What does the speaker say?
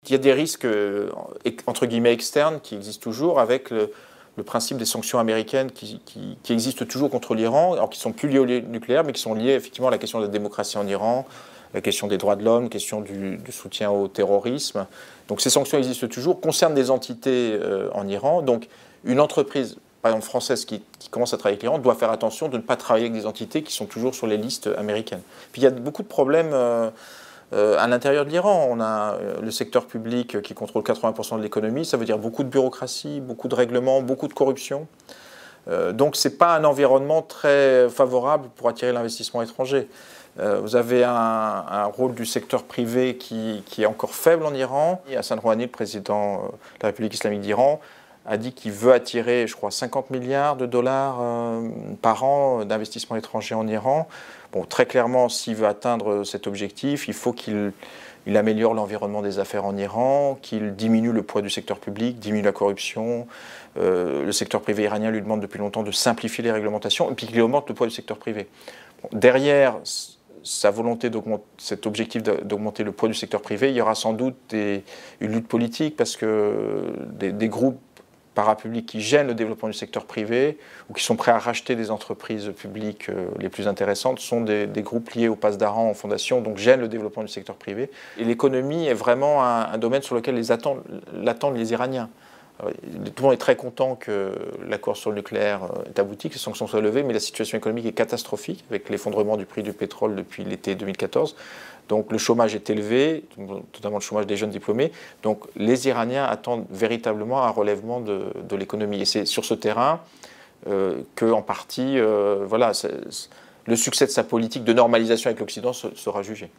Il y a des risques, entre guillemets, externes qui existent toujours avec le principe des sanctions américaines qui existent toujours contre l'Iran, alors qui ne sont plus liées au nucléaire, mais qui sont liées effectivement à la question de la démocratie en Iran, la question des droits de l'homme, la question du soutien au terrorisme. Donc ces sanctions existent toujours, concernent des entités en Iran. Donc une entreprise, par exemple française, qui commence à travailler avec l'Iran, doit faire attention de ne pas travailler avec des entités qui sont toujours sur les listes américaines. Puis il y a beaucoup de problèmes à l'intérieur de l'Iran. On a le secteur public qui contrôle 80% de l'économie, ça veut dire beaucoup de bureaucratie, beaucoup de règlements, beaucoup de corruption. Donc ce n'est pas un environnement très favorable pour attirer l'investissement étranger. Vous avez un rôle du secteur privé qui est encore faible en Iran. Hassan Rouhani, le président de la République islamique d'Iran, a dit qu'il veut attirer, je crois, 50 milliards de dollars par an d'investissement étranger en Iran. Bon, très clairement, s'il veut atteindre cet objectif, il faut qu'il améliore l'environnement des affaires en Iran, qu'il diminue le poids du secteur public, diminue la corruption. Le secteur privé iranien lui demande depuis longtemps de simplifier les réglementations et puis qu'il augmente le poids du secteur privé. Bon, derrière sa volonté d'augmenter, cet objectif d'augmenter le poids du secteur privé, il y aura sans doute une lutte politique parce que des groupes parapublics qui gênent le développement du secteur privé ou qui sont prêts à racheter des entreprises publiques les plus intéressantes sont des groupes liés au Pasdaran en fondation, donc gênent le développement du secteur privé. Et l'économie est vraiment un domaine sur lequel l'attendent les Iraniens. Alors, tout le monde est très content que l'accord sur le nucléaire est abouti, que les sanctions soient levées, mais la situation économique est catastrophique avec l'effondrement du prix du pétrole depuis l'été 2014. Donc le chômage est élevé, notamment le chômage des jeunes diplômés. Donc les Iraniens attendent véritablement un relèvement de l'économie. Et c'est sur ce terrain qu'en partie, voilà, le succès de sa politique de normalisation avec l'Occident sera jugé.